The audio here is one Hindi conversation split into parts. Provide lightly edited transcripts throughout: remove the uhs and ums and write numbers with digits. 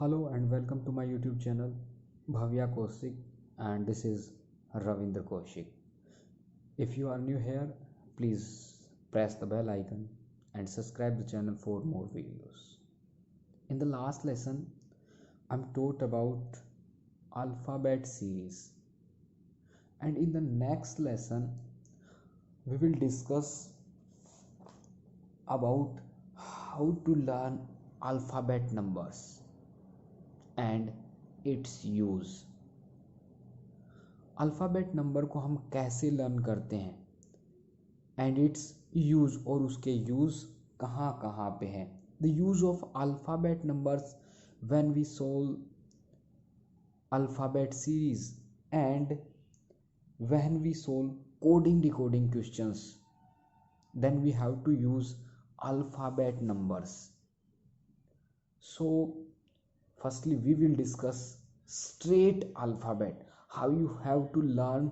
Hello and welcome to my YouTube channel Bhavya Kaushik, and this is Ravindra Kaushik. If you are new here, please press the bell icon and subscribe the channel for more videos. In the last lesson, I'm taught about alphabet series, and in the next lesson we will discuss about how to learn alphabet numbers and its use. Alphabet number को हम कैसे लर्न करते हैं एंड इट्स यूज़, और उसके यूज़ कहाँ कहाँ पे हैं. The use of alphabet numbers when we solve alphabet series and when we solve coding decoding questions, then we have to use alphabet numbers. So firstly we will discuss straight alphabet, how you have to learn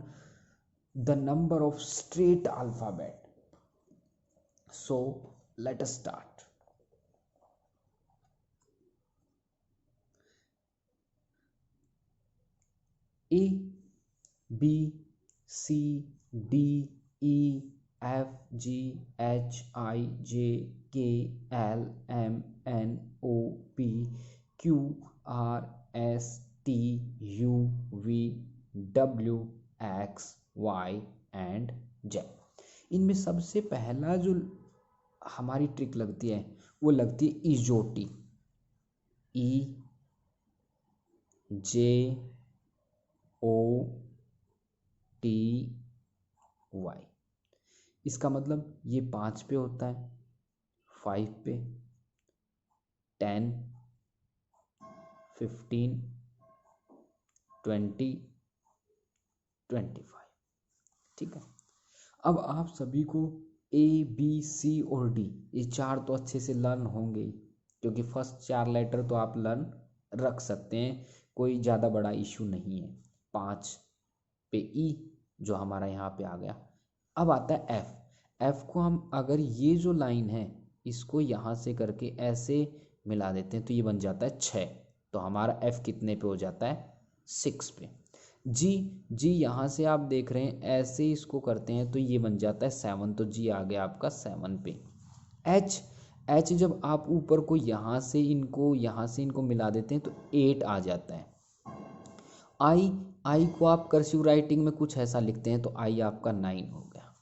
the number of straight alphabet. So let us start. A, B, C, D, E, F, G, H, I, J, K, L, M, N, O, P, Q, R, S, T, U, V, W, X, Y and Z. इनमें सबसे पहला जो हमारी ट्रिक लगती है वो लगती है इजोटी. E, J, O, T, Y. इसका मतलब ये 5 पे होता है, 5 पे, 10, 15, 20, 25. ठीक है. अब आप सभी को A, B, C और D ये 4 तो अच्छे से लर्न होंगे ही, क्योंकि फर्स्ट 4 लेटर तो आप लर्न रख सकते हैं, कोई ज़्यादा बड़ा इशू नहीं है. 5 पे E जो हमारा यहाँ पे आ गया. अब आता है F. F को हम अगर ये जो लाइन है इसको यहाँ से करके ऐसे मिला देते हैं तो ये बन जाता है 6. तो हमारा F कितने पे हो जाता है? 6 पे. जी यहाँ से आप देख रहे हैं ऐसे इसको करते हैं तो ये बन जाता है 7. तो जी आ गया आपका 7 पे. H जब आप ऊपर को यहाँ से इनको मिला देते हैं तो 8 आ जाता है. आई को आप कर्सिव राइटिंग में कुछ ऐसा लिखते हैं तो आई आपका 9 हो गया.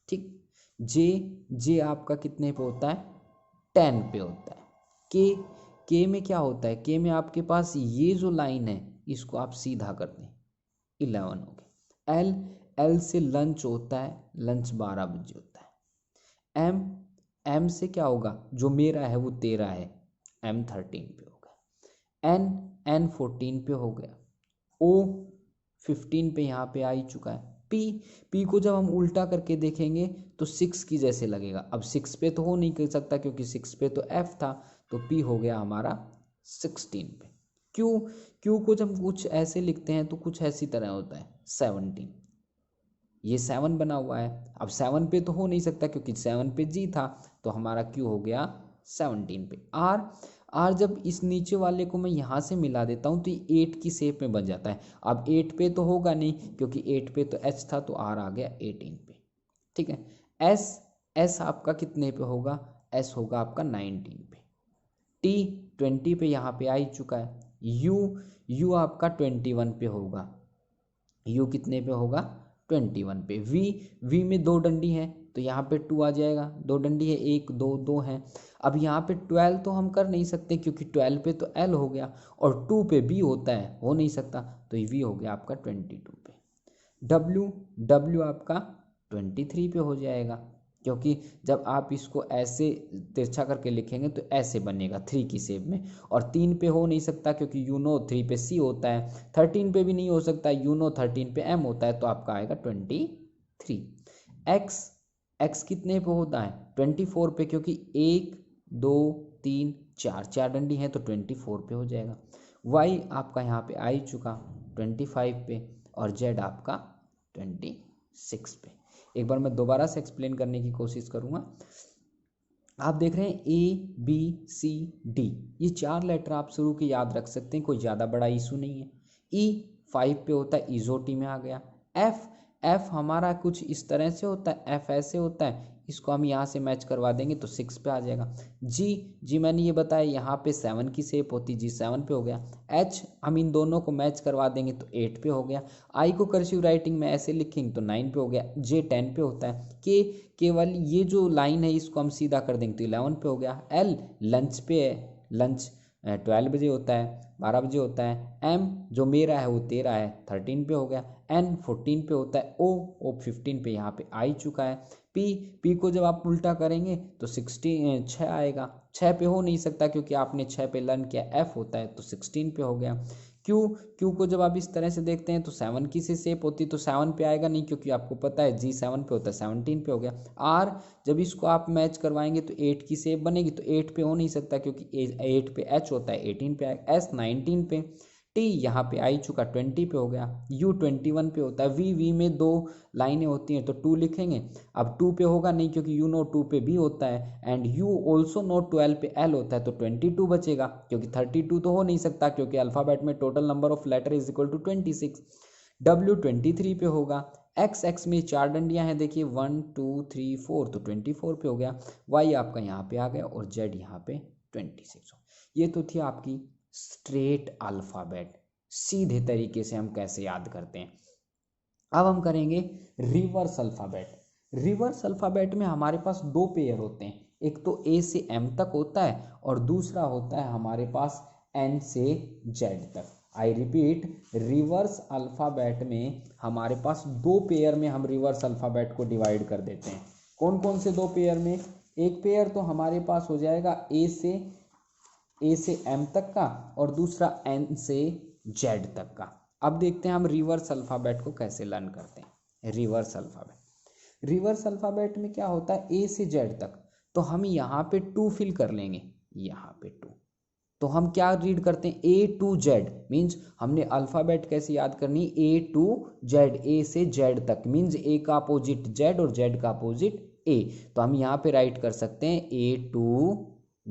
ठीक. जे आपका कितने पे होता है? 10 पे होता है. के में क्या होता है? के में आपके पास ये जो लाइन है इसको आप सीधा कर दें, 11 हो गया. एल से लंच होता है, लंच 12 बजे होता है. एम से क्या होगा? जो मेरा है वो 13 है, एम 13 पे हो गया. एन 14 पे हो गया. ओ 15 पे यहाँ पे आ ही चुका है. पी को जब हम उल्टा करके देखेंगे तो 6 की जैसे लगेगा. अब 6 पे तो हो नहीं कर सकता क्योंकि 6 पे तो एफ था, तो पी हो गया हमारा 16 पे. क्यू को जब कुछ ऐसे लिखते हैं तो कुछ ऐसी तरह होता है 17. ये 7 बना हुआ है. अब 7 पे तो हो नहीं सकता क्योंकि 7 पे जी था, तो हमारा क्यू हो गया 17 पे. आर जब इस नीचे वाले को मैं यहाँ से मिला देता हूँ तो ये 8 की शेप में बन जाता है. अब 8 पे तो होगा नहीं क्योंकि 8 पे तो एच था, तो आर आ गया 18 पे. ठीक है. एस आपका कितने पे होगा? एस होगा आपका 19 पे. टी 20 पे यहाँ पे आ ही चुका है. यू आपका 21 पे होगा. यू कितने पे होगा? 21 पे. वी में 2 डंडी हैं तो यहाँ पे 2 आ जाएगा. 2 डंडी है, 1 2 2 है. अब यहाँ पे 12 तो हम कर नहीं सकते क्योंकि 12 पे तो एल हो गया और 2 पे बी होता है, हो नहीं सकता, तो वी हो गया आपका 22 पे. डब्ल्यू आपका 23 पे हो जाएगा क्योंकि जब आप इसको ऐसे तिरछा करके लिखेंगे तो ऐसे बनेगा 3 की शेप में. और 3 पे हो नहीं सकता क्योंकि 3 पे सी होता है. 13 पे भी नहीं हो सकता, 13 पे एम होता है, तो आपका आएगा 23. एक्स कितने पे होता है? 24 पे, क्योंकि 1 2 3 4 डंडी हैं तो 24 पे हो जाएगा. वाई आपका यहाँ पे आ ही चुका 25 पे और जेड आपका 26 पे. एक बार मैं दोबारा से एक्सप्लेन करने की कोशिश करूँगा. आप देख रहे हैं ABCD, ये 4 लेटर आप शुरू के याद रख सकते हैं, कोई ज़्यादा बड़ा इशू नहीं है। E 5 पे होता है, इजोटी में आ गया। F हमारा कुछ इस तरह से होता है, F ऐसे होता है, इसको हम यहाँ से मैच करवा देंगे तो 6 पे आ जाएगा। जी मैंने ये बताया यहाँ पे 7 की शेप होती, जी 7 पे हो गया। H हम इन दोनों को मैच करवा देंगे तो 8 पे हो गया। I को कर्सिव राइटिंग में ऐसे लिखेंगे तो 9 पे हो गया। J 10 पे होता है। K केवल ये जो लाइन है इसको हम सीधा कर देंगे तो 11 पे हो गया। L लंच पे है, लंच 12 बजे होता है, 12 बजे होता है। M जो मेरा है वो 13 है, 13 पे हो गया। N 14 पे होता है। O 15 पे यहाँ पे आ ही चुका है। P को जब आप उल्टा करेंगे तो 6 आएगा, 6 पे हो नहीं सकता क्योंकि आपने 6 पे लर्न किया। F होता है तो 16 पे हो गया। क्यू को जब आप इस तरह से देखते हैं तो 7 की से शेप होती तो 7 पे आएगा नहीं, क्योंकि आपको पता है जी 7 पे होता है, 17 पे हो गया। आर जब इसको आप मैच करवाएंगे तो 8 की शेप बनेगी तो 8 पे हो नहीं सकता क्योंकि 8 पे H होता है, 18 पे आएगा। S 19 पे। टी यहाँ पे आ ही चुका, 20 पे हो गया। U 21 पे होता है। V में 2 लाइनें होती हैं तो 2 लिखेंगे। अब 2 पे होगा नहीं क्योंकि यू नो 2 पे भी होता है, एंड यू ऑल्सो नो 12 पे L होता है तो 22 बचेगा, क्योंकि 32 तो हो नहीं सकता क्योंकि अल्फ़ाबेट में total number of letter is equal to 26। W 23 पे होगा। X में 4 डंडियां हैं, देखिए 1 2 3 4 तो 24 पे हो गया। Y आपका यहाँ पे आ गया और Z यहाँ पे 26 हो। ये तो थी आपकी स्ट्रेट अल्फ़ाबेट, सीधे तरीके से हम कैसे याद करते हैं। अब हम करेंगे रिवर्स अल्फ़ाबेट। रिवर्स अल्फ़ाबेट में हमारे पास 2 पेयर होते हैं, एक तो A से M तक होता है और दूसरा होता है हमारे पास N से Z तक। आई रिपीट, रिवर्स अल्फ़ाबेट में हमारे पास 2 पेयर में हम रिवर्स अल्फ़ाबेट को डिवाइड कर देते हैं। कौन कौन से 2 पेयर में? एक पेयर तो हमारे पास हो जाएगा A से M तक का और दूसरा N से Z तक का। अब देखते हैं हम रिवर्स अल्फ़ाबेट को कैसे लर्न करते हैं। रिवर्स अल्फ़ाबेट में क्या होता है, A से Z तक, तो हम यहाँ पे 2 फिल कर लेंगे, यहाँ पे 2। तो हम क्या रीड करते हैं, A to Z, मीन्स हमने अल्फ़ाबेट कैसे याद करनी, A to Z, A से Z तक, मीन्स A का अपोजिट Z और Z का अपोजिट A। तो हम यहाँ पे राइट कर सकते हैं A to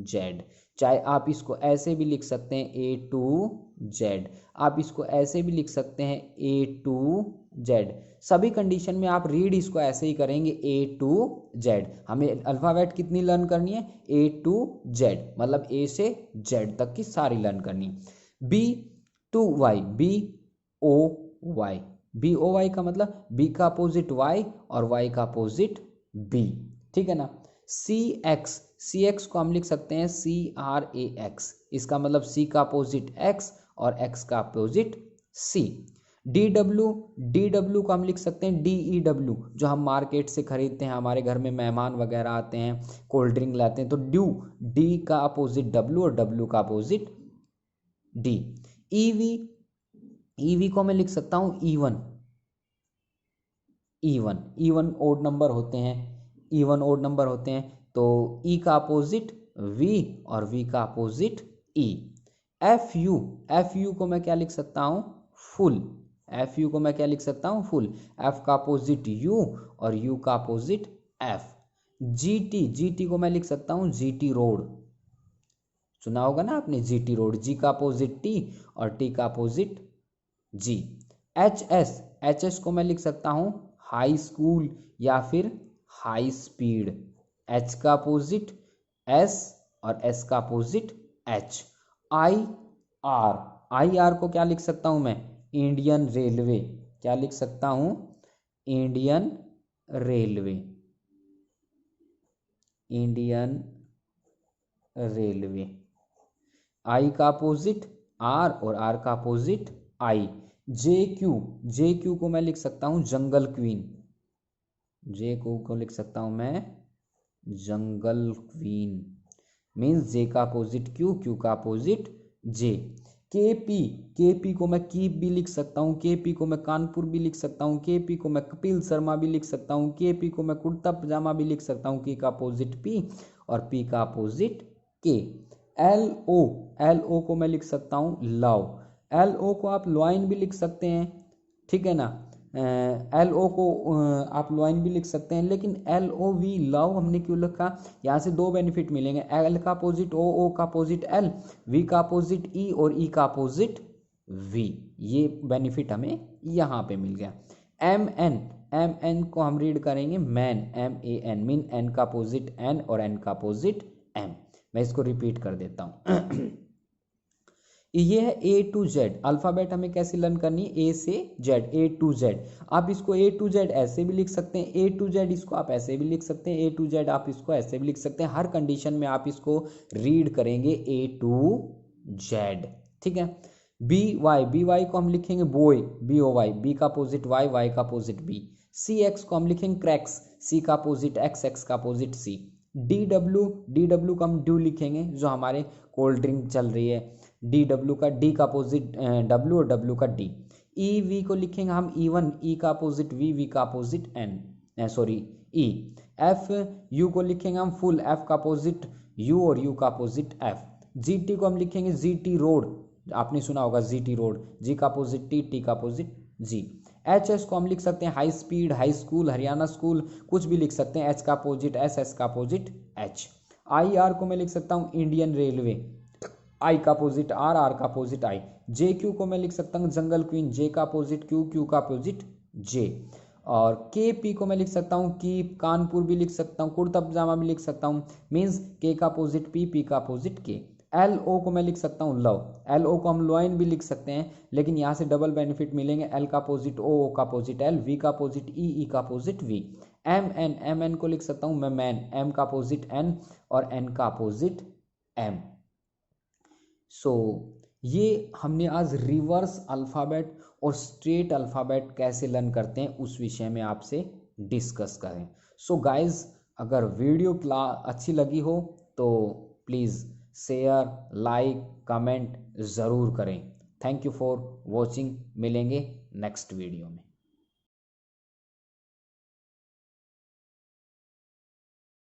Z। चाहे आप इसको ऐसे भी लिख सकते हैं A to Z, आप इसको ऐसे भी लिख सकते हैं A to Z। सभी कंडीशन में आप रीड इसको ऐसे ही करेंगे A to Z। हमें अल्फ़ाबेट कितनी लर्न करनी है, A to Z, मतलब A से Z तक की सारी लर्न करनी है। B to Y, B O Y का मतलब B का अपोजिट Y और Y का अपोजिट B, ठीक है ना। सी एक्स को हम लिख सकते हैं CRAX, इसका मतलब C का अपोजिट X और X का अपोजिट C। डी डब्ल्यू को हम लिख सकते हैं DEW, जो हम मार्केट से खरीदते हैं, हमारे घर में मेहमान वगैरह आते हैं, कोल्ड ड्रिंक लाते हैं, तो D का अपोजिट W और W का अपोजिट D। EV को मैं लिख सकता हूँ E1 ओड नंबर होते हैं, E1 ओड नंबर होते हैं, तो E का अपोजिट V और V का अपोजिट E। FU को मैं क्या लिख सकता हूँ, फुल। FU को मैं क्या लिख सकता हूँ, फुल। F का अपोजिट U और U का अपोजिट F। GT को मैं लिख सकता हूँ GT रोड, सुना होगा ना आपने GT रोड। G का अपोजिट T और T का अपोजिट G। HS को मैं लिख सकता हूँ हाई स्कूल या फिर हाई स्पीड। H का अपोजिट S और S का अपोजिट H। IR को क्या लिख सकता हूँ मैं, इंडियन रेलवे। क्या लिख सकता हूँ, इंडियन रेलवे। I का अपोजिट R और R का अपोजिट I। JQ को मैं लिख सकता हूँ जंगल क्वीन। JQ को लिख सकता हूँ मैं जंगल क्वीन, मीन्स J का अपोजिट Q का अपोजिट J। KP को मैं कीप भी लिख सकता हूँ, KP को मैं कानपुर भी लिख सकता हूँ, KP को मैं कपिल शर्मा भी लिख सकता हूँ, KP को मैं कुर्ता पजामा भी लिख सकता हूँ, K का अपोजिट P और P का अपोजिट K। LO को मैं लिख सकता हूँ लव। LO को आप लॉइन भी लिख सकते हैं, ठीक है ना। एल ओ को आप लॉइन भी लिख सकते हैं, लेकिन एल ओ वी लव हमने क्यों लिखा, यहाँ से दो बेनिफिट मिलेंगे, एल का अपोजिट ओ, ओ का अपोजिट एल, वी का अपोजिट ई और ई का अपोजिट वी, ये बेनिफिट हमें यहाँ पे मिल गया। एम एन को हम रीड करेंगे man, M A N, mean N का अपोजिट एन और एन का अपोजिट एम। मैं इसको रिपीट कर देता हूँ। ये है ए टू जेड, अल्फ़ाबेट हमें कैसे लर्न करनी है, ए से जेड, ए टू जेड। आप इसको ए टू जेड ऐसे भी लिख सकते हैं, ए टू जेड इसको आप ऐसे भी लिख सकते हैं, ए टू जेड आप इसको ऐसे भी लिख सकते हैं, हर कंडीशन में आप इसको रीड करेंगे ए टू जेड, ठीक है। बी वाई को हम लिखेंगे boy, B O Y, B का अपोजिट वाई, वाई का अपोजिट बी। सी एक्स को हम लिखेंगे क्रैक्स, सी का अपोजिट एक्स, एक्स का अपोजिट सी। डी डब्ल्यू को हम ड्यू लिखेंगे, जो हमारे कोल्ड ड्रिंक चल रही है, डी डब्ल्यू का, डी का अपोजिट डब्ल्यू और डब्ल्यू का डी। ई वी को लिखेंगे हम इवन, ई का अपोजिट वी, वी का opposite N, sorry E. F you को लिखेंगे हम फुल, एफ का अपोजिट यू और यू का अपोजिट एफ। जी टी को हम लिखेंगे जी टी रोड, आपने सुना होगा जी टी रोड, जी का अपोजिट टी, टी का अपोजिट जी। एच एस को हम लिख सकते हैं high speed, high school, Haryana school, कुछ भी लिख सकते हैं, एच का अपोजिट एस, एस का अपोजिट एच। आई आर को मैं लिख सकता हूँ इंडियन रेलवे, आई का अपोजिट आर, आर का अपोजिट आई। जे क्यू को मैं लिख सकता हूँ जंगल क्वीन, जे का अपोजिट क्यू, क्यू का अपोजिट जे। और के पी को मैं लिख सकता हूँ कीप, कानपुर भी लिख सकता हूँ, कुर्ता पजामा भी लिख सकता हूँ, मीन्स के का अपोजिट पी, पी का अपोजिट के। एल ओ को मैं लिख सकता हूँ लव, एल ओ को हम लॉइन भी लिख सकते हैं, लेकिन यहाँ से डबल बेनिफिट मिलेंगे, एल का अपोजिट ओ, ओ का अपोजिट एल, वी का अपोजिट ई, ई का अपोजिट वी। एम एन को लिख सकता हूँ मैं मैन, एम का अपोजिट एन और एन का अपोजिट एम। सो ये हमने आज रिवर्स अल्फ़ाबेट और स्ट्रेट अल्फ़ाबेट कैसे लर्न करते हैं उस विषय में आपसे डिस्कस करें। सो गाइज, अगर वीडियो अच्छी लगी हो तो प्लीज़ शेयर, लाइक, कमेंट ज़रूर करें। थैंक यू फॉर वॉचिंग, मिलेंगे नेक्स्ट वीडियो में।